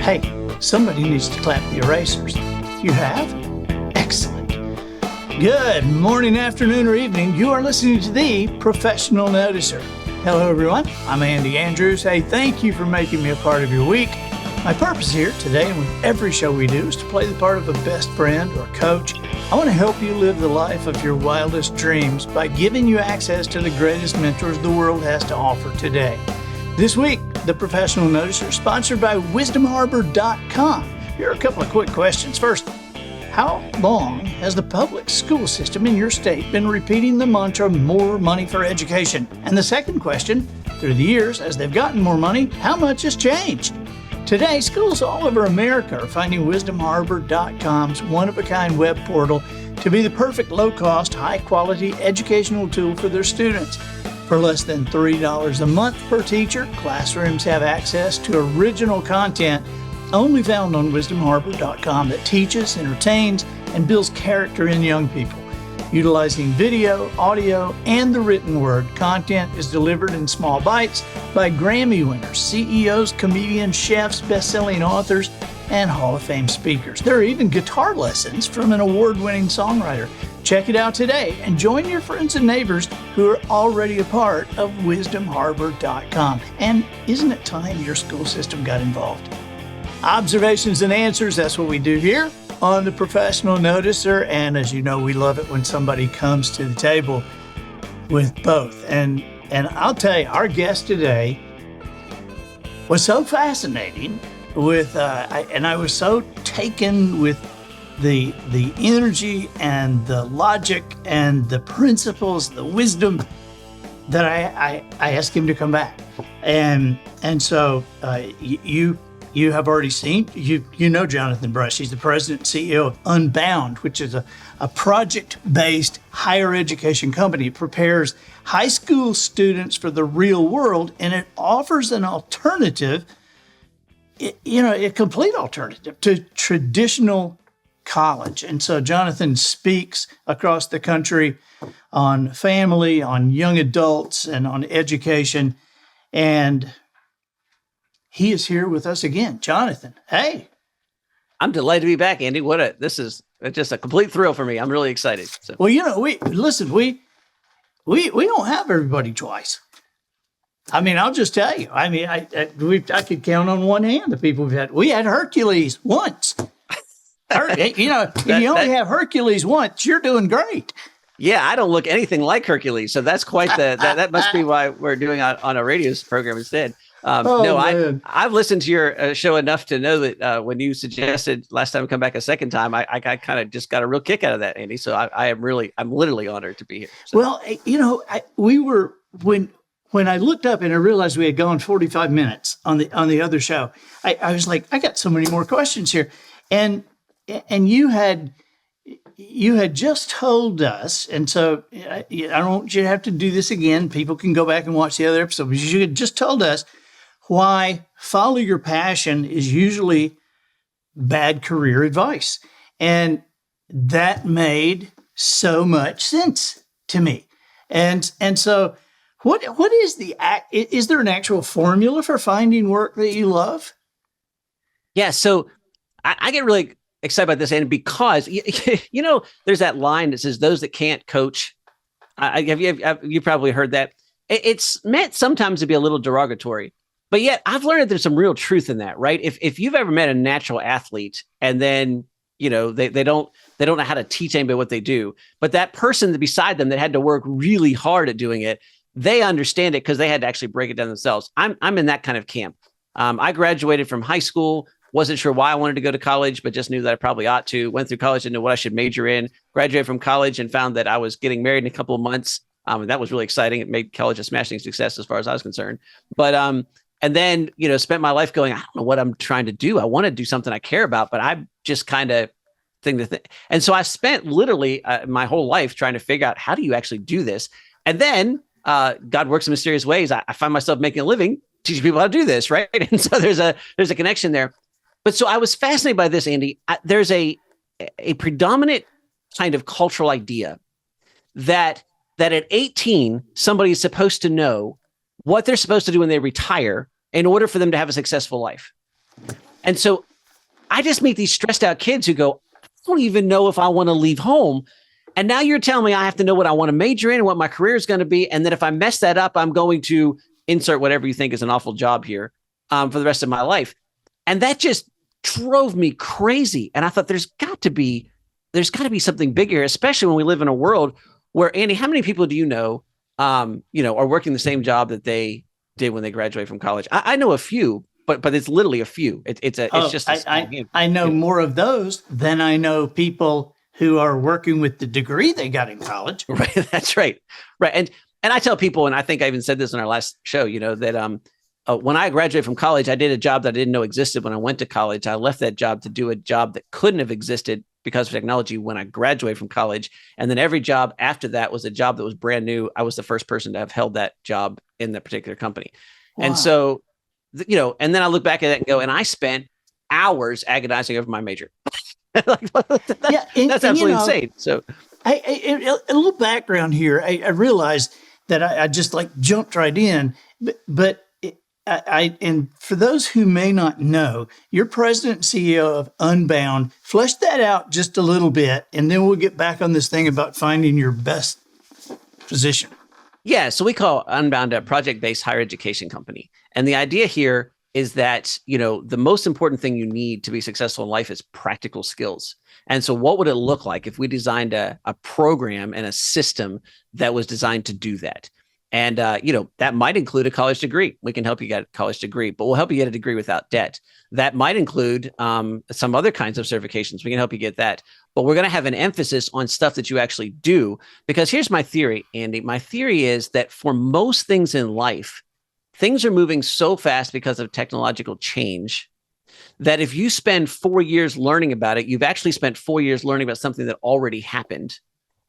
Hey, somebody needs to clap the erasers. You have? Excellent. Good morning, afternoon, or evening. You are listening to the Professional Noticer. Hello, everyone. I'm Andy Andrews. Hey, thank you for making me a part of your week. My purpose here today and with every show we do is to play the part of a best friend or coach. I want to help you live the life of your wildest dreams by giving you access to the greatest mentors the world has to offer today. This week, the Professional Noticer, sponsored by wisdomharbor.com. Here are a couple of quick questions. First, how long has the public school system in your state been repeating the mantra, more money for education? And the second question, through the years, as they've gotten more money, how much has changed? Today, schools all over America are finding wisdomharbor.com's one-of-a-kind web portal to be the perfect low-cost, high-quality educational tool for their students. For less than $3 a month per teacher, classrooms have access to original content only found on wisdomharbor.com that teaches, entertains, and builds character in young people. Utilizing video, audio, and the written word, content is delivered in small bites by Grammy winners, CEOs, comedians, chefs, best-selling authors, and Hall of Fame speakers. There are even guitar lessons from an award-winning songwriter. Check it out today and join your friends and neighbors who are already a part of wisdomharbor.com. And isn't it time your school system got involved? Observations and answers, that's what we do here on the Professional Noticer. And as you know, we love it when somebody comes to the table with both. And I'll tell you, our guest today was so fascinating with, I was so taken with the energy and the logic and the principles, the wisdom that I asked him to come back. And so you have already seen, you know Jonathan Brush. He's the president and CEO of Unbound, which is a project-based higher education company. It prepares high school students for the real world, and it offers an alternative, a complete alternative to traditional college. And so Jonathan speaks across the country on family, on young adults, and on education. And he is here with us again. Jonathan, hey. I'm delighted to be back, Andy. This is just a complete thrill for me. I'm really excited. So. Well, we don't have everybody twice. I mean, I'll just tell you. I mean, I could count on one hand the people we've had. We had Hercules once. If you only have Hercules once, you're doing great. Yeah, I don't look anything like Hercules, so that's quite that must be why we're doing it on a radio program instead. I've listened to your show enough to know that when you suggested last time to come back a second time, I kind of just got a real kick out of that, Andy. So I'm literally honored to be here. So. Well, when I looked up and I realized we had gone 45 minutes on the other show, I was like, I got so many more questions here, and you had just told us, and so I don't want you to have to do this again. People can go back and watch the other episode, but you had just told us why follow your passion is usually bad career advice. And that made so much sense to me. And so what is is there an actual formula for finding work that you love? Yeah. So I get really excited about this, and because there's that line that says those that can't coach. You probably heard that. It's meant sometimes to be a little derogatory, but yet I've learned that there's some real truth in that, right? If you've ever met a natural athlete and then they don't know how to teach anybody what they do, but that person beside them that had to work really hard at doing it, they understand it because they had to actually break it down themselves. I'm in that kind of camp. I graduated from high school. Wasn't sure why I wanted to go to college, but just knew that I probably ought to. Went through college and knew what I should major in. Graduated from college and found that I was getting married in a couple of months. And that was really exciting. It made college a smashing success as far as I was concerned. But and then spent my life going, I don't know what I'm trying to do. I want to do something I care about, but I just kind of think. And so I spent literally my whole life trying to figure out how do you actually do this. And then God works in mysterious ways. I find myself making a living teaching people how to do this, right? And so there's a connection there. But so I was fascinated by this, Andy. There's a predominant kind of cultural idea that at 18, somebody is supposed to know what they're supposed to do when they retire in order for them to have a successful life. And so I just meet these stressed out kids who go, I don't even know if I want to leave home. And now you're telling me I have to know what I want to major in and what my career is going to be. And that if I mess that up, I'm going to insert whatever you think is an awful job here for the rest of my life. And that just drove me crazy. And I thought there's got to be something bigger, especially when we live in a world where, Andy, how many people do you know, are working the same job that they did when they graduated from college? I know a few, but it's literally a few. I know more of those than I know people who are working with the degree they got in college. Right. That's right. Right. And I tell people, and I think I even said this in our last show, that when I graduated from college, I did a job that I didn't know existed when I went to college. I left that job to do a job that couldn't have existed because of technology when I graduated from college. And then every job after that was a job that was brand new. I was the first person to have held that job in that particular company. Wow. And so, and then I look back at it and go, and I spent hours agonizing over my major. That's absolutely insane. So a little background here. I realized that I just jumped right in, but and for those who may not know, you're president and CEO of Unbound. Flesh that out just a little bit, and then we'll get back on this thing about finding your best position. Yeah, so we call Unbound a project-based higher education company. And the idea here is that, the most important thing you need to be successful in life is practical skills. And so what would it look like if we designed a program and a system that was designed to do that? And, that might include a college degree. We can help you get a college degree, but we'll help you get a degree without debt. That might include some other kinds of certifications. We can help you get that. But we're going to have an emphasis on stuff that you actually do. Because here's my theory, Andy. My theory is that for most things in life, things are moving so fast because of technological change that if you spend 4 years learning about it, you've actually spent 4 years learning about something that already happened.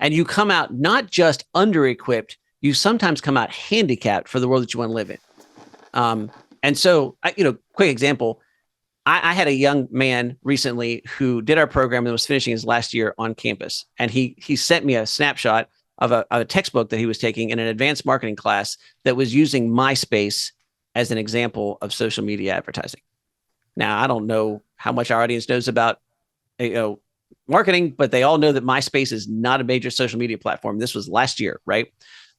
And you come out not just under-equipped, you sometimes come out handicapped for the world that you want to live in. And so, quick example, I had a young man recently who did our program and was finishing his last year on campus. And he sent me a snapshot of a textbook that he was taking in an advanced marketing class that was using MySpace as an example of social media advertising. Now, I don't know how much our audience knows about marketing, but they all know that MySpace is not a major social media platform. This was last year, right?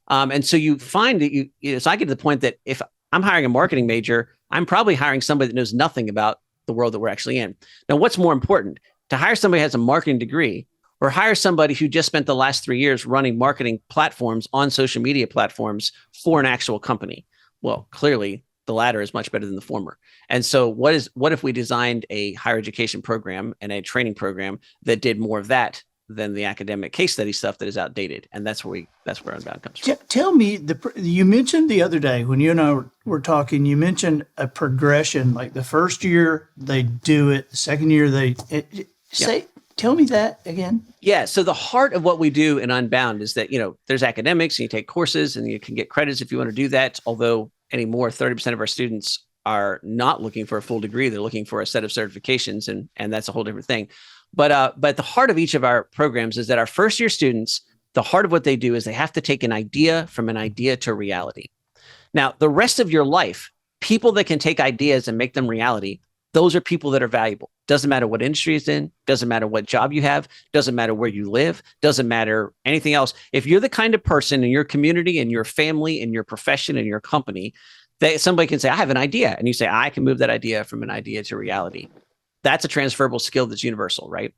And so you find that so I get to the point that if I'm hiring a marketing major, I'm probably hiring somebody that knows nothing about the world that we're actually in. Now, what's more important, to hire somebody who has a marketing degree or hire somebody who just spent the last 3 years running marketing platforms on social media platforms for an actual company? Well, clearly the latter is much better than the former. And so what if we designed a higher education program and a training program that did more of that than the academic case study stuff that is outdated? And that's where Unbound comes from. Tell me, you mentioned the other day when you and I were talking, you mentioned a progression, like the first year they do it, the second year tell me that again. Yeah. So the heart of what we do in Unbound is that, there's academics and you take courses and you can get credits if you want to do that. Although anymore, 30% of our students are not looking for a full degree. They're looking for a set of certifications, and that's a whole different thing. But the heart of each of our programs is that our first year students, the heart of what they do is they have to take an idea from an idea to reality. Now, the rest of your life, people that can take ideas and make them reality, those are people that are valuable. Doesn't matter what industry it's in, doesn't matter what job you have, doesn't matter where you live, doesn't matter anything else. If you're the kind of person in your community, in your family, in your profession, in your company, that somebody can say, I have an idea. And you say, I can move that idea from an idea to reality. That's a transferable skill that's universal, right?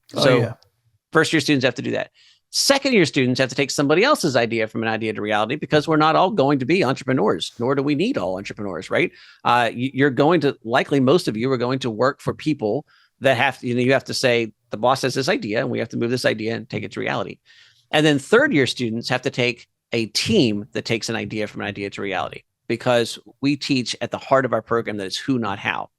First year students have to do that. Second year students have to take somebody else's idea from an idea to reality, because we're not all going to be entrepreneurs, nor do we need all entrepreneurs, right? You're going to, likely most of you are going to work for people that have to, you have to say, the boss has this idea and we have to move this idea and take it to reality. And then third year students have to take a team that takes an idea from an idea to reality, because we teach at the heart of our program that it's who, not how.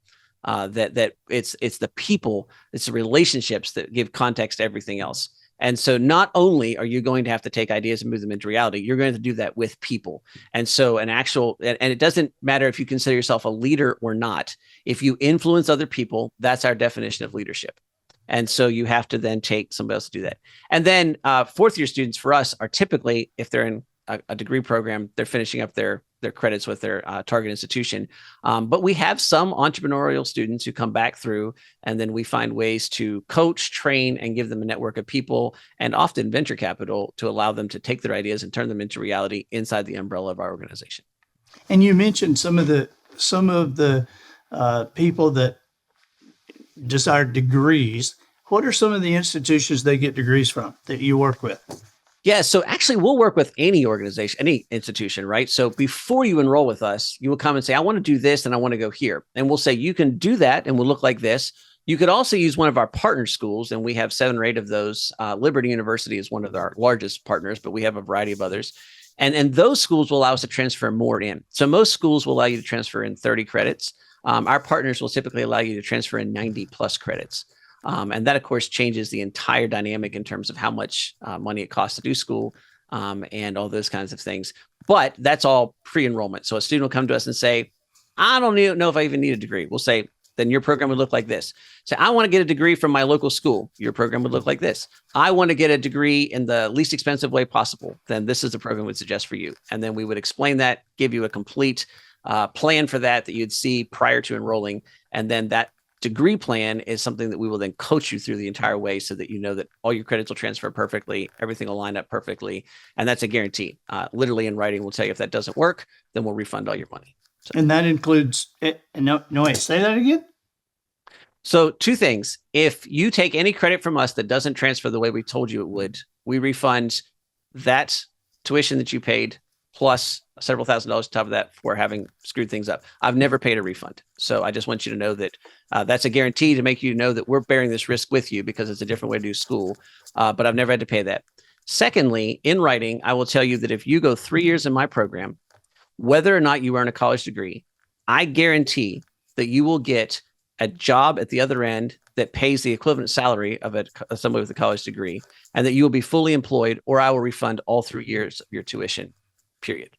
That it's the people, it's the relationships that give context to everything else. And so not only are you going to have to take ideas and move them into reality, you're going to do that with people. And so and it doesn't matter if you consider yourself a leader or not. If you influence other people, that's our definition of leadership. And so you have to then take somebody else to do that. And then fourth year students for us are typically, if they're in a degree program, they're finishing up their their credits with their target institution. But we have some entrepreneurial students who come back through, and then we find ways to coach, train, and give them a network of people, and often venture capital to allow them to take their ideas and turn them into reality inside the umbrella of our organization. And you mentioned some of the people that desire degrees. What are some of the institutions they get degrees from that you work with? Yeah, so actually we'll work with any organization, any institution, right? So before you enroll with us, you will come and say, I want to do this and I want to go here. And we'll say, you can do that and we'll look like this. You could also use one of our partner schools, and we have 7 or 8 of those. Liberty University is one of our largest partners, but we have a variety of others. And those schools will allow us to transfer more in. So most schools will allow you to transfer in 30 credits. Our partners will typically allow you to transfer in 90 plus credits. And that, of course, changes the entire dynamic in terms of how much money it costs to do school and all those kinds of things. But that's all pre-enrollment. So a student will come to us and say, I don't know if I even need a degree. We'll say, then your program would look like this. So I want to get a degree from my local school. Your program would look like this. I want to get a degree in the least expensive way possible. Then this is the program we'd suggest for you. And then we would explain that, give you a complete plan for that you'd see prior to enrolling. And then that degree plan is something that we will then coach you through the entire way so that you know that all your credits will transfer perfectly, everything will line up perfectly, and that's a guarantee. Literally in writing, we'll tell you if that doesn't work, then we'll refund all your money. So, and that includes, no, wait, say that again? So 2 things. If you take any credit from us that doesn't transfer the way we told you it would, we refund that tuition that you paid plus several $1,000s on top of that for having screwed things up. I've never paid a refund. So I just want you to know that that's a guarantee to make you know that we're bearing this risk with you because it's a different way to do school. But I've never had to pay that. Secondly, in writing, I will tell you that if you go 3 years in my program, whether or not you earn a college degree, I guarantee that you will get a job at the other end that pays the equivalent salary of somebody with a college degree, and that you will be fully employed, or I will refund all 3 years of your tuition, period.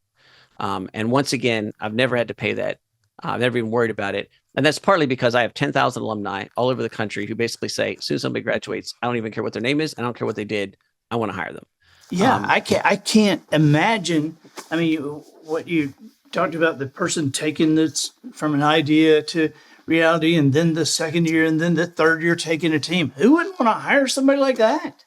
And once again, I've never had to pay that. I've never even worried about it. And that's partly because I have 10,000 alumni all over the country who basically say, as soon as somebody graduates, I don't even care what their name is. I don't care what they did. I want to hire them. Yeah, I can't imagine. I mean, what you talked about, the person taking this from an idea to reality, and then the second year, and then the third year taking a team. Who wouldn't want to hire somebody like that?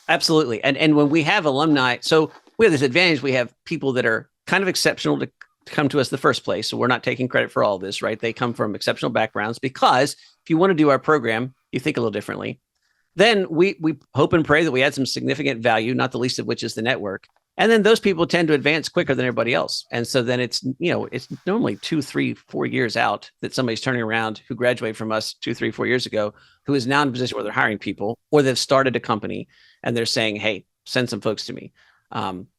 Absolutely. And when we have alumni, so we have this advantage. We have people that are kind of exceptional to come to us in the first place. So we're not taking credit for all of this, right? They come from exceptional backgrounds, because if you want to do our program, you think a little differently. Then we hope and pray that we add some significant value, not the least of which is the network. And then those people tend to advance quicker than everybody else. And so then it's normally 2, 3, 4 years out that somebody's turning around who graduated from us 2, 3, 4 years ago, who is now in a position where they're hiring people, or they've started a company and they're saying, hey, send some folks to me.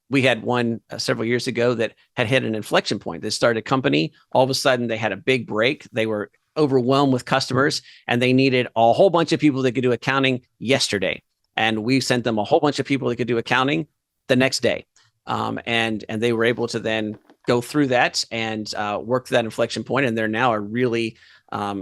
We had one several years ago that had hit an inflection point. They started a company. All of a sudden, they had a big break. They were overwhelmed with customers, and they needed a whole bunch of people that could do accounting yesterday. And we sent them a whole bunch of people that could do accounting the next day. And they were able to then go through that and work to that inflection point. And they're now a really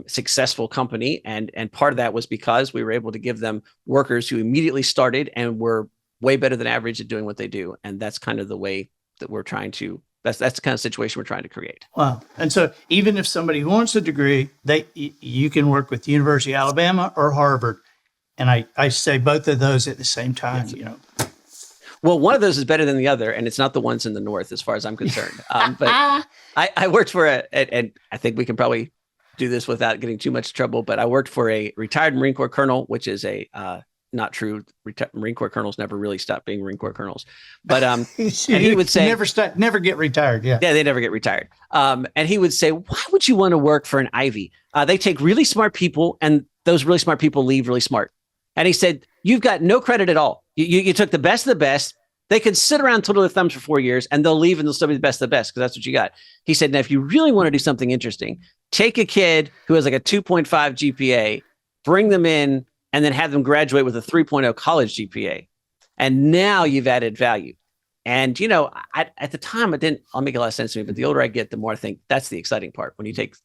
successful company. And part of that was because we were able to give them workers who immediately started and were way better than average at doing what they do. And that's kind of the way that we're trying to, that's the kind of situation we're trying to create. Wow. And so even if somebody wants a degree, you can work with the University of Alabama or Harvard. And I say both of those at the same time, yes. Well, one of those is better than the other, and it's not the ones in the north, as far as I'm concerned. But I worked for and I think we can probably do this without getting too much trouble, but I worked for a retired Marine Corps colonel, which is not true. Marine Corps colonels never really stopped being Marine Corps colonels. But and he would say, never get retired. Yeah, they never get retired. And he would say, why would you want to work for an Ivy? They take really smart people, and those really smart people leave really smart. And he said, you've got no credit at all. You took the best of the best. They could sit around, twiddle their thumbs for 4 years, and they'll leave and they'll still be the best of the best, because that's what you got. He said, now, if you really want to do something interesting, take a kid who has like a 2.5 GPA, bring them in, and then have them graduate with a 3.0 college GPA. And now you've added value. And, at the time, it didn't all make a lot of sense to me, but the older I get, the more I think that's the exciting part. When you take,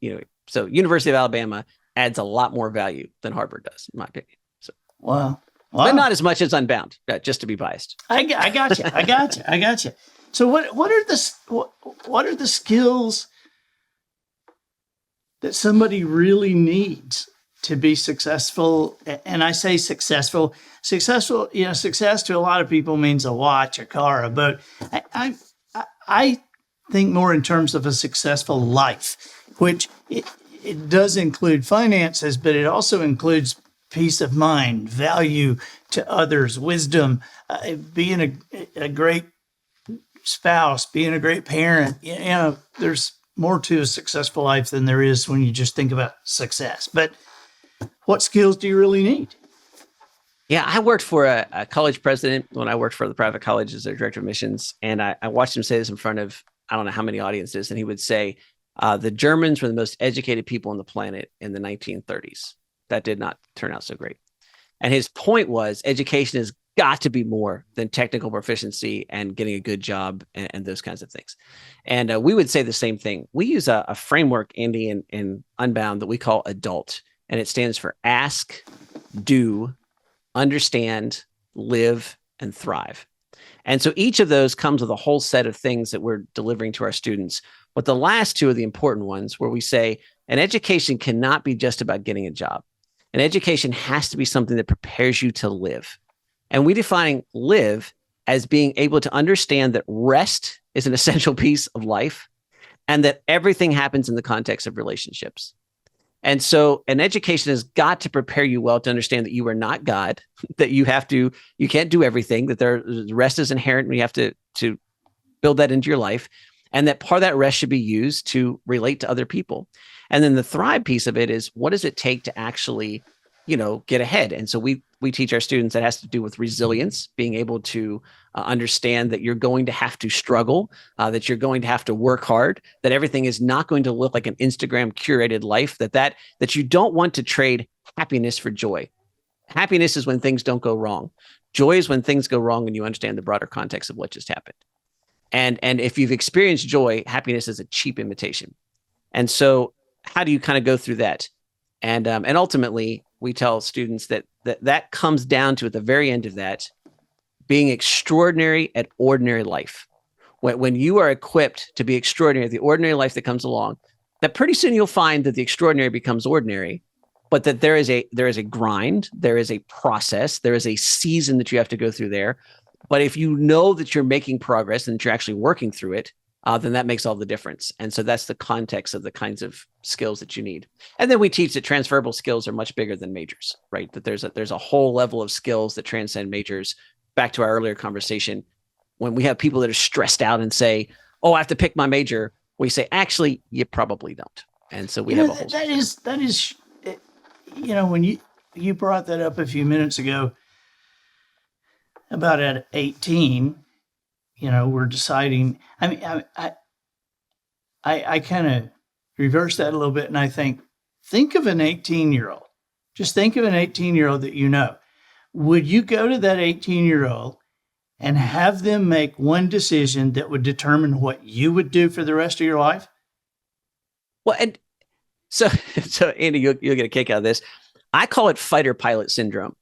so University of Alabama adds a lot more value than Harvard does, in my opinion. So, wow. But not as much as Unbound, just to be biased. I got you. So what are the skills that somebody really needs to be successful? And I say successful, success to a lot of people means a watch, a car, a boat. I think more in terms of a successful life, which it does include finances, but it also includes peace of mind, value to others, wisdom, being a great spouse, being a great parent. There's more to a successful life than there is when you just think about success. But what skills do you really need? Yeah, I worked for a college president when I worked for the private college as their director of admissions. And I watched him say this in front of, I don't know how many audiences. And he would say, the Germans were the most educated people on the planet in the 1930s. That did not turn out so great. And his point was education has got to be more than technical proficiency and getting a good job and those kinds of things. And we would say the same thing. We use a framework, Andy, in Unbound that we call ADULT. And it stands for ask, do, understand, live, and thrive. And so each of those comes with a whole set of things that we're delivering to our students. But the last two are the important ones, where we say an education cannot be just about getting a job. An education has to be something that prepares you to live. And we define live as being able to understand that rest is an essential piece of life and that everything happens in the context of relationships. And so an education has got to prepare you well to understand that you are not God, that you can't do everything, that rest is inherent and you have to build that into your life. And that part of that rest should be used to relate to other people. And then the thrive piece of it is, what does it take to actually, get ahead? And so we teach our students that has to do with resilience, being able to understand that you're going to have to struggle, that you're going to have to work hard, that everything is not going to look like an Instagram curated life, that you don't want to trade happiness for joy. Happiness is when things don't go wrong. Joy is when things go wrong and you understand the broader context of what just happened. And if you've experienced joy, happiness is a cheap imitation. And so how do you kind of go through that? And ultimately, we tell students that comes down to, at the very end of that, being extraordinary at ordinary life. When you are equipped to be extraordinary at the ordinary life that comes along, that pretty soon you'll find that the extraordinary becomes ordinary, but that there is a grind, there is a process, there is a season that you have to go through there. But if you know that you're making progress and that you're actually working through it, then that makes all the difference. And so that's the context of the kinds of skills that you need. And then we teach that transferable skills are much bigger than majors, right? That there's a whole level of skills that transcend majors. Back to our earlier conversation, when we have people that are stressed out and say, "Oh, I have to pick my major," we say, "Actually, you probably don't." And so we have a whole. That is, when you brought that up a few minutes ago about at 18. We're deciding. I mean, I kind of reverse that a little bit, and I think of an 18-year-old. Just think of an 18-year-old that you know. Would you go to that 18-year-old and have them make one decision that would determine what you would do for the rest of your life? Well, and so Andy, you'll get a kick out of this. I call it fighter pilot syndrome.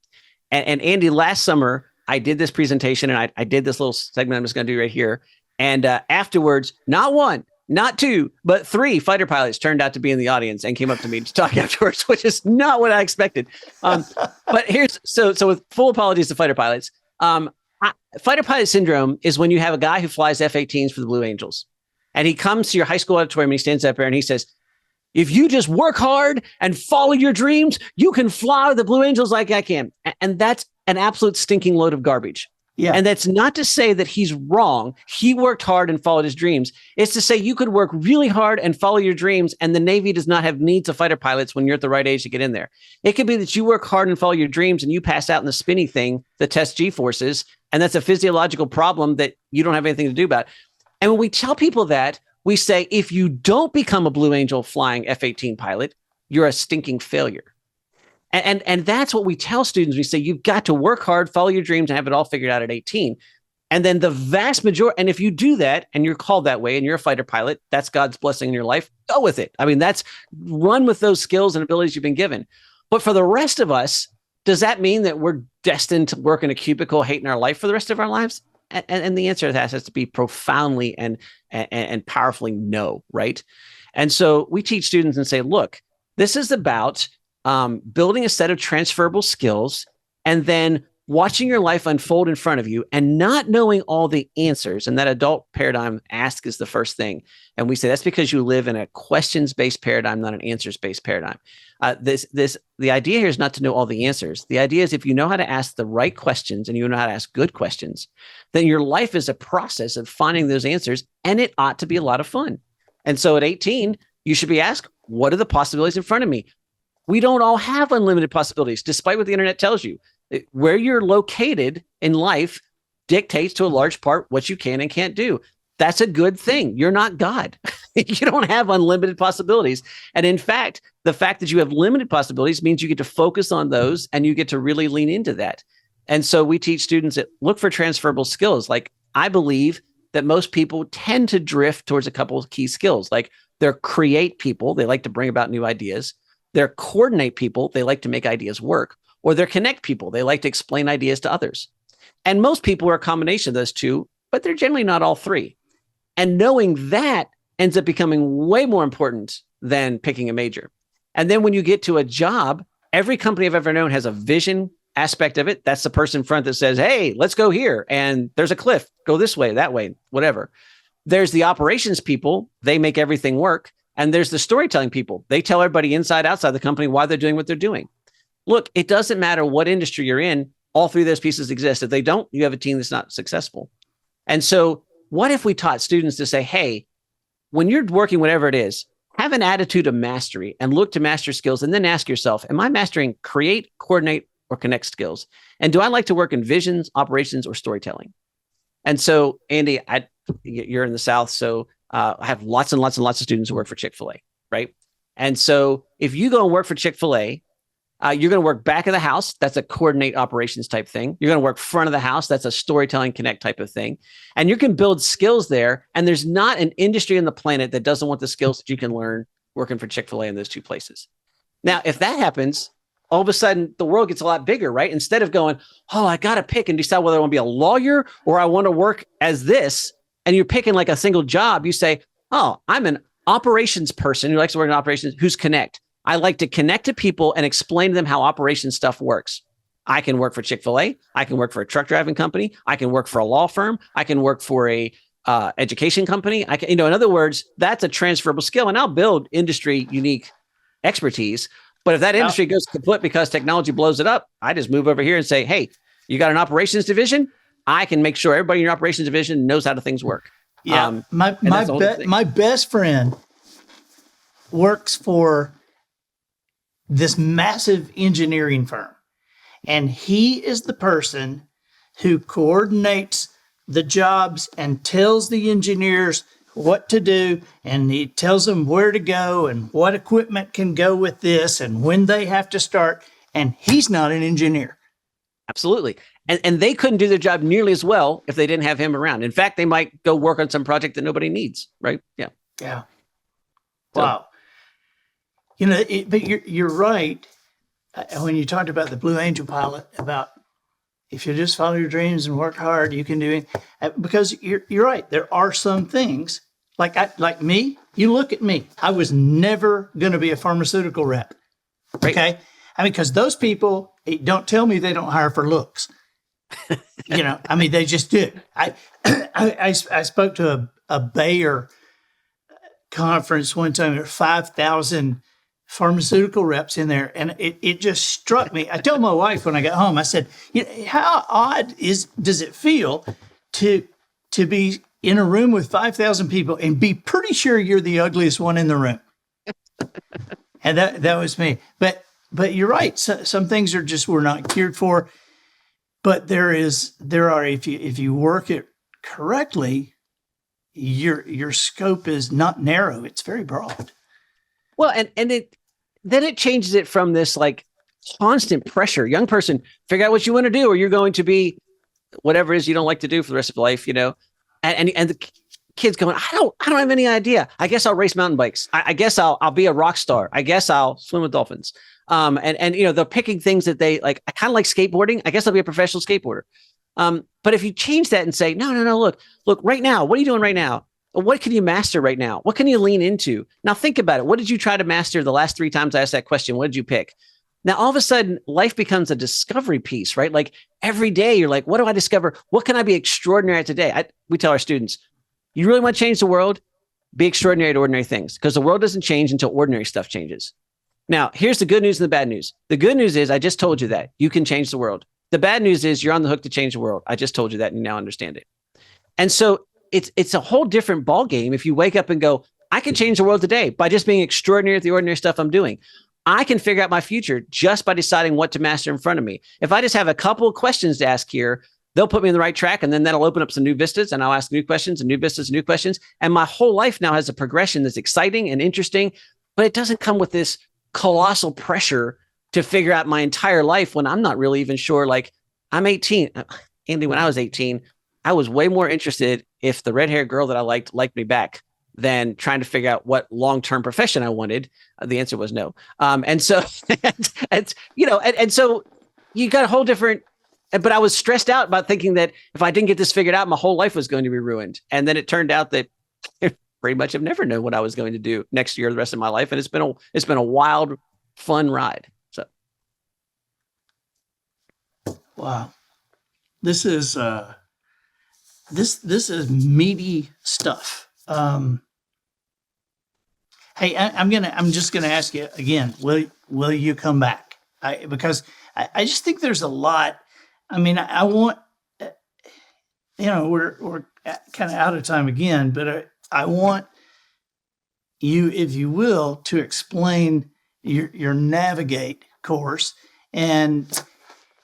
And Andy, last summer, I did this presentation and I did this little segment I'm just going to do right here. And afterwards, not one, not two, but three fighter pilots turned out to be in the audience and came up to me to talk afterwards, which is not what I expected. But here's, so with full apologies to fighter pilots, fighter pilot syndrome is when you have a guy who flies F-18s for the Blue Angels. And he comes to your high school auditorium and he stands up there and he says, "If you just work hard and follow your dreams, you can fly the Blue Angels like I can." And that's an absolute stinking load of garbage. Yeah. And that's not to say that he's wrong. He worked hard and followed his dreams. It's to say you could work really hard and follow your dreams, and the Navy does not have needs of fighter pilots when you're at the right age to get in there. It could be that you work hard and follow your dreams and you pass out in the spinny thing that tests G-forces, and that's a physiological problem that you don't have anything to do about. And when we tell people that, we say, if you don't become a Blue Angel flying F-18 pilot, you're a stinking failure. And that's what we tell students. We say, you've got to work hard, follow your dreams, and have it all figured out at 18. And then the vast majority, and if you do that and you're called that way and you're a fighter pilot, that's God's blessing in your life, go with it. I mean, run with those skills and abilities you've been given. But for the rest of us, does that mean that we're destined to work in a cubicle, hating our life for the rest of our lives? And the answer to that has to be profoundly and powerfully no, right? And so we teach students and say, look, this is about building a set of transferable skills and then watching your life unfold in front of you and not knowing all the answers. And that adult paradigm, ask is the first thing. And we say that's because you live in a questions-based paradigm, not an answers-based paradigm. The idea here is not to know all the answers. The idea is if you know how to ask the right questions and you know how to ask good questions, then your life is a process of finding those answers, and it ought to be a lot of fun. And so at 18, you should be asked, what are the possibilities in front of me? We don't all have unlimited possibilities, despite what the internet tells you. Where you're located in life dictates to a large part what you can and can't do. That's a good thing. You're not God. You don't have unlimited possibilities. And in fact, the fact that you have limited possibilities means you get to focus on those and you get to really lean into that. And so we teach students that look for transferable skills. Like, I believe that most people tend to drift towards a couple of key skills. Like, they're create people. They like to bring about new ideas. They're coordinate people. They like to make ideas work. Or they're connect people. They like to explain ideas to others. And most people are a combination of those two, but they're generally not all three. And knowing that ends up becoming way more important than picking a major. And then when you get to a job, every company I've ever known has a vision aspect of it. That's the person in front that says, hey, let's go here. And there's a cliff, go this way, that way, whatever. There's the operations people. They make everything work. And there's the storytelling people. They tell everybody inside, outside the company why they're doing what they're doing. Look, it doesn't matter what industry you're in. All three of those pieces exist. If they don't, you have a team that's not successful. And so what if we taught students to say, hey, when you're working, whatever it is, have an attitude of mastery and look to master skills, and then ask yourself, am I mastering create, coordinate, or connect skills? And do I like to work in visions, operations, or storytelling? And so, Andy, you're in the South, so I have lots and lots and lots of students who work for Chick-fil-A, right? And so if you go and work for Chick-fil-A, you're going to work back of the house. That's a coordinate operations type thing. You're going to work front of the house. That's a storytelling connect type of thing. And you can build skills there. And there's not an industry on the planet that doesn't want the skills that you can learn working for Chick-fil-A in those two places. Now, if that happens, all of a sudden the world gets a lot bigger, right? Instead of going, oh, I got to pick and decide whether I want to be a lawyer or I want to work as this, and you're picking like a single job, you say, oh, I'm an operations person who likes to work in operations, who's connect. I like to connect to people and explain to them how operations stuff works. I can work for Chick-fil-A. I can work for a truck driving company. I can work for a law firm. I can work for a education company. I can, in other words, that's a transferable skill, and I'll build industry unique expertise. But if that industry goes kaput because technology blows it up, I just move over here and say, hey, you got an operations division? I can make sure everybody in your operations division knows how things work. Yeah, my best friend works for this massive engineering firm. And he is the person who coordinates the jobs and tells the engineers what to do. And he tells them where to go and what equipment can go with this and when they have to start. And he's not an engineer. Absolutely. And they couldn't do their job nearly as well if they didn't have him around. In fact, they might go work on some project that nobody needs, right? Yeah. Yeah. Wow. But you're right. When you talked about the Blue Angel pilot, about if you just follow your dreams and work hard, you can do it. Because you're right. There are some things like me. You look at me. I was never going to be a pharmaceutical rep. Right. Okay. Because those people don't tell me they don't hire for looks. They just do. I spoke to a Bayer conference one time. There were 5,000 pharmaceutical reps in there, and it just struck me. I told my wife when I got home, I said, how odd does it feel to be in a room with 5,000 people and be pretty sure you're the ugliest one in the room? And that was me. But you're right. Some things we're not geared for. But there are if you work it correctly, your scope is not narrow. It's very broad. Well, and it changes it from this like constant pressure. Young person, figure out what you want to do, or you're going to be whatever it is you don't like to do for the rest of your life, And the kids going, I don't have any idea. I guess I'll race mountain bikes. I guess I'll be a rock star. I guess I'll swim with dolphins. And they're picking things that they like. I kind of like skateboarding. I guess I'll be a professional skateboarder. But if you change that and say, no, look, right now, what are you doing right now? What can you master right now? What can you lean into? Now think about it. What did you try to master the last 3 times I asked that question? What did you pick? Now, all of a sudden, life becomes a discovery piece, right? Like every day you're like, what do I discover? What can I be extraordinary at today? We tell our students, you really want to change the world? Be extraordinary at ordinary things, because the world doesn't change until ordinary stuff changes. Now, here's the good news and the bad news. The good news is I just told you that you can change the world. The bad news is you're on the hook to change the world. I just told you that and you now understand it. And so it's a whole different ballgame if you wake up and go, I can change the world today by just being extraordinary at the ordinary stuff I'm doing. I can figure out my future just by deciding what to master in front of me. If I just have a couple of questions to ask here, they'll put me on the right track, and then that'll open up some new vistas, and I'll ask new questions and new vistas and new questions. And my whole life now has a progression that's exciting and interesting, but it doesn't come with this colossal pressure to figure out my entire life when I'm not really even sure. Like, I'm 18. Andy, when I was 18, I was way more interested if the red-haired girl that I liked me back than trying to figure out what long-term profession I wanted. The answer was no. And so, and so you got a whole different, but I was stressed out about thinking that if I didn't get this figured out, my whole life was going to be ruined. And then it turned out that I pretty much have never known what I was going to do next year, the rest of my life. And it's been a wild, fun ride. So. Wow. This is meaty stuff. Hey, I'm just gonna ask you again. Will you come back? Because I just think there's a lot. I mean, I want. We're kind of out of time again, but I want you, if you will, to explain your Navigate course, and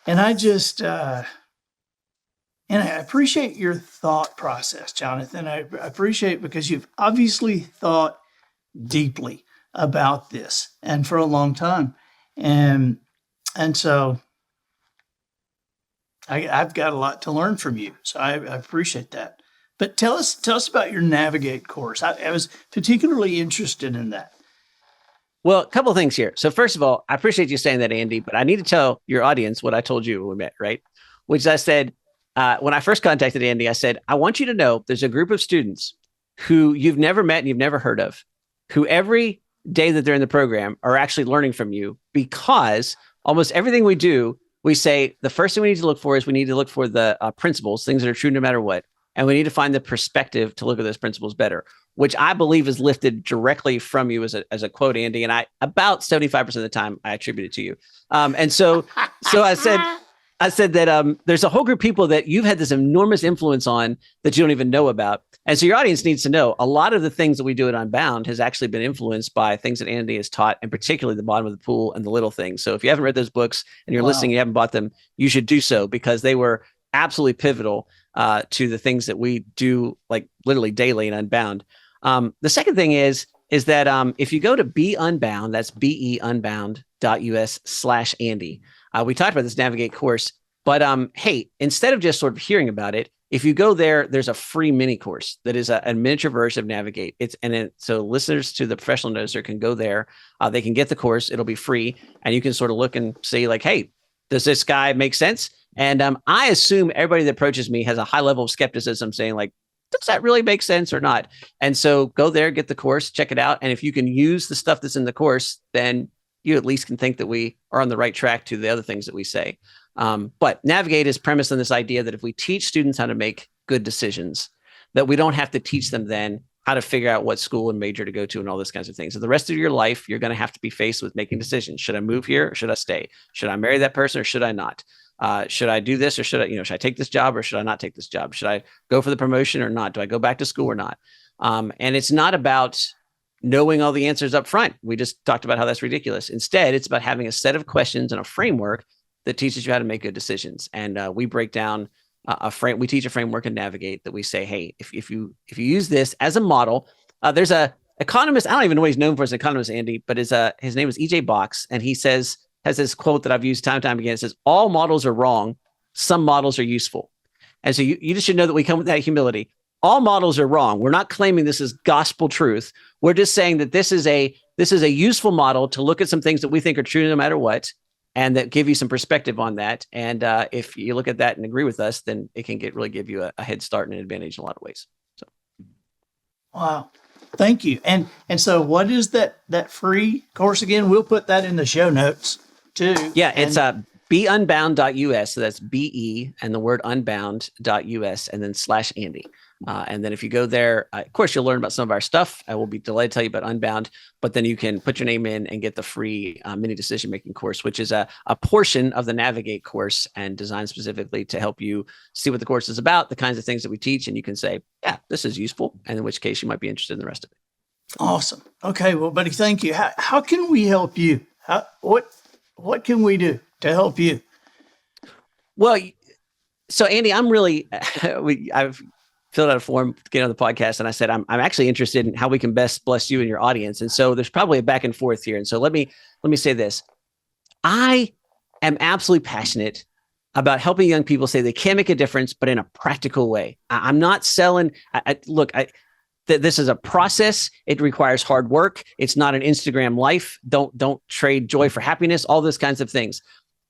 I just. And I appreciate your thought process, Jonathan. I appreciate, because you've obviously thought deeply about this and for a long time. And so I've got a lot to learn from you. So I appreciate that. But tell us about your Navigate course. I was particularly interested in that. Well, a couple of things here. So first of all, I appreciate you saying that, Andy, but I need to tell your audience what I told you when we met, right? Which I said, when I first contacted Andy, I said, I want you to know there's a group of students who you've never met and you've never heard of, who every day that they're in the program are actually learning from you, because almost everything we do, we say the first thing we need to look for is we need to look for the principles, things that are true no matter what. And we need to find the perspective to look at those principles better, which I believe is lifted directly from you as a quote, Andy. And about 75% of the time I attribute it to you. And so I said that there's a whole group of people that you've had this enormous influence on that you don't even know about. And so your audience needs to know a lot of the things that we do at Unbound has actually been influenced by things that Andy has taught, and particularly the bottom of the pool and the little things. So if you haven't read those books and you're listening, you haven't bought them, you should do so, because they were absolutely pivotal to the things that we do, like literally daily in Unbound. The second thing is that if you go to Be Unbound, that's beunbound.us/Andy. We talked about this Navigate course, but hey, instead of just sort of hearing about it, if you go there, there's a free mini course that is a miniature version of Navigate. So listeners to the Professional Noticer can go there. They can get the course. It'll be free, and you can sort of look and see, like, hey, does this guy make sense? And I assume everybody that approaches me has a high level of skepticism, saying like, does that really make sense or not? And so go there, get the course, check it out. And if you can use the stuff that's in the course, then you at least can think that we are on the right track to the other things that we say. But Navigate is premised on this idea that if we teach students how to make good decisions, that we don't have to teach them then how to figure out what school and major to go to and all those kinds of things. So the rest of your life, you're going to have to be faced with making decisions. Should I move here or should I stay? Should I marry that person or should I not? Should I do this or should I take this job or should I not take this job? Should I go for the promotion or not? Do I go back to school or not? And it's not about knowing all the answers up front. We just talked about how that's ridiculous. Instead, it's about having a set of questions and a framework that teaches you how to make good decisions. And we break down we teach a framework and Navigate that we say, hey, if you use this as a model, there's a economist, I don't even know what he's known for as an economist, Andy, but his name is E.J. Box. And he has this quote that I've used time and time again. It says, all models are wrong. Some models are useful. And so you just should know that we come with that humility. All models are wrong. We're not claiming this is gospel truth. We're just saying that this is a useful model to look at some things that we think are true no matter what, and that give you some perspective on that. And if you look at that and agree with us, then it can really give you a head start and an advantage in a lot of ways. So, wow, thank you. And so, what is that free course again? We'll put that in the show notes too. Yeah, it's beunbound.us. So that's BE and the word unbound.us and then /Andy. And then if you go there, of course, you'll learn about some of our stuff. I will be delighted to tell you about Unbound, but then you can put your name in and get the free mini decision-making course, which is a portion of the Navigate course and designed specifically to help you see what the course is about, the kinds of things that we teach. And you can say, yeah, this is useful. And in which case you might be interested in the rest of it. Awesome. Okay. Well, buddy, thank you. How can we help you? What can we do to help you? Well, so Andy, I'm really, I've filled out a form to get on the podcast, and I said I'm actually interested in how we can best bless you and your audience. And so there's probably a back and forth here. And so let me say this: I am absolutely passionate about helping young people say they can make a difference, but in a practical way. I'm not selling. This is a process. It requires hard work. It's not an Instagram life. Don't trade joy for happiness. All those kinds of things.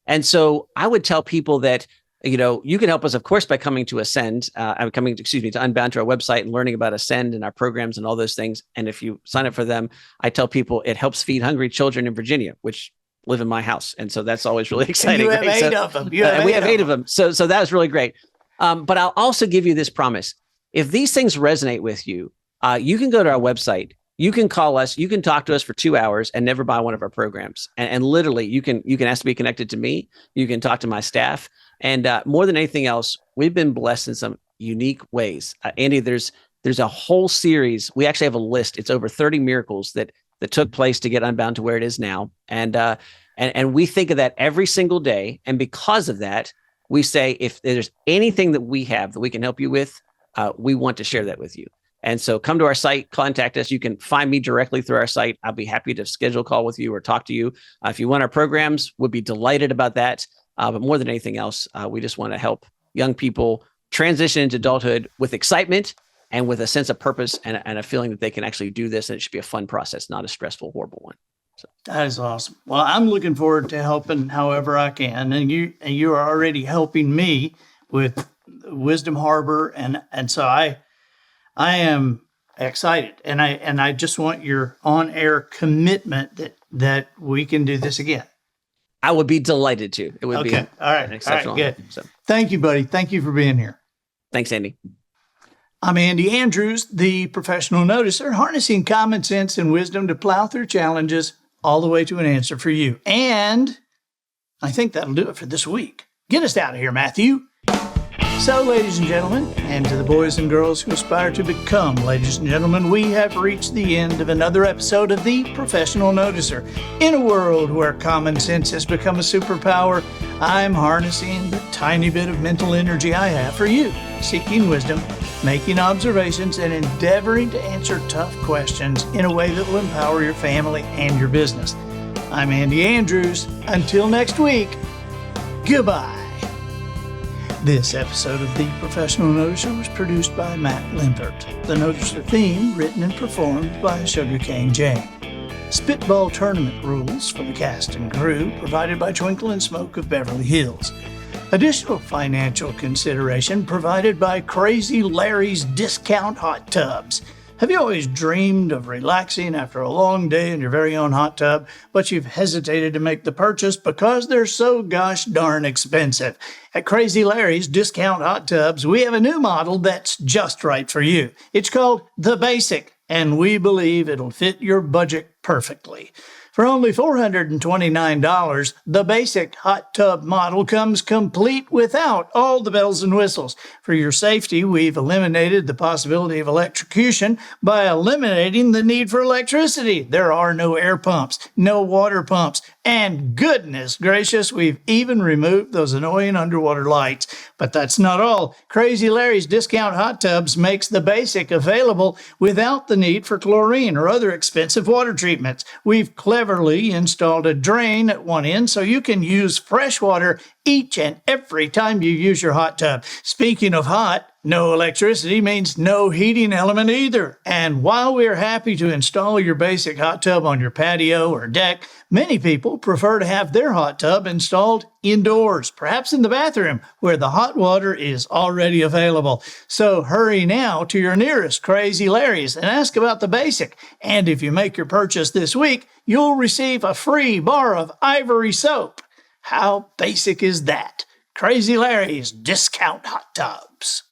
And so I would tell people that, you can help us, of course, by coming to Ascend, to Unbound, to our website and learning about Ascend and our programs and all those things. And if you sign up for them, I tell people it helps feed hungry children in Virginia, which live in my house. And so that's always really exciting. And you have 8 of them. We have 8 of them. So that was really great. But I'll also give you this promise. If these things resonate with you, you can go to our website. You can call us. You can talk to us for 2 hours and never buy one of our programs. And literally, you can ask to be connected to me. You can talk to my staff. And more than anything else, we've been blessed in some unique ways. Andy, there's a whole series. We actually have a list. It's over 30 miracles that took place to get Unbound to where it is now. And we think of that every single day. And because of that, we say, if there's anything that we have that we can help you with, we want to share that with you. And so come to our site, contact us. You can find me directly through our site. I'll be happy to schedule a call with you or talk to you. If you want our programs, we'd be delighted about that. But more than anything else, we just want to help young people transition into adulthood with excitement and with a sense of purpose and a feeling that they can actually do this. And it should be a fun process, not a stressful, horrible one. So that is awesome. Well, I'm looking forward to helping however I can. And you are already helping me with Wisdom Harbor. And so I am excited. And I just want your on-air commitment that we can do this again. I would be delighted to. It would be all right. exceptional. All right, good. So. Thank you, buddy. Thank you for being here. Thanks, Andy. I'm Andy Andrews, the professional noticer, harnessing common sense and wisdom to plow through challenges all the way to an answer for you. And I think that'll do it for this week. Get us out of here, Matthew. So, ladies and gentlemen, and to the boys and girls who aspire to become ladies and gentlemen, we have reached the end of another episode of The Professional Noticer. In a world where common sense has become a superpower, I'm harnessing the tiny bit of mental energy I have for you, seeking wisdom, making observations, and endeavoring to answer tough questions in a way that will empower your family and your business. I'm Andy Andrews. Until next week, goodbye. This episode of The Professional Noticer was produced by Matt Limpert. The Noticer theme written and performed by Sugarcane Jane. Spitball tournament rules for the cast and crew provided by Twinkle and Smoke of Beverly Hills. Additional financial consideration provided by Crazy Larry's Discount Hot Tubs. Have you always dreamed of relaxing after a long day in your very own hot tub, but you've hesitated to make the purchase because they're so gosh darn expensive? At Crazy Larry's Discount Hot Tubs, we have a new model that's just right for you. It's called The Basic, and we believe it'll fit your budget perfectly. For only $429, the basic hot tub model comes complete without all the bells and whistles. For your safety, we've eliminated the possibility of electrocution by eliminating the need for electricity. There are no air pumps, no water pumps, and goodness gracious, we've even removed those annoying underwater lights. But that's not all. Crazy Larry's Discount Hot Tubs makes the basic available without the need for chlorine or other expensive water treatments. We've cleverly installed a drain at one end so you can use fresh water each and every time you use your hot tub. Speaking of hot, No electricity means no heating element either. And while we're happy to install your basic hot tub on your patio or deck, many people prefer to have their hot tub installed indoors, perhaps in the bathroom, where the hot water is already available. So hurry now to your nearest Crazy Larry's and ask about the basic. And if you make your purchase this week, you'll receive a free bar of Ivory soap. How basic is that? Crazy Larry's Discount Hot Tubs.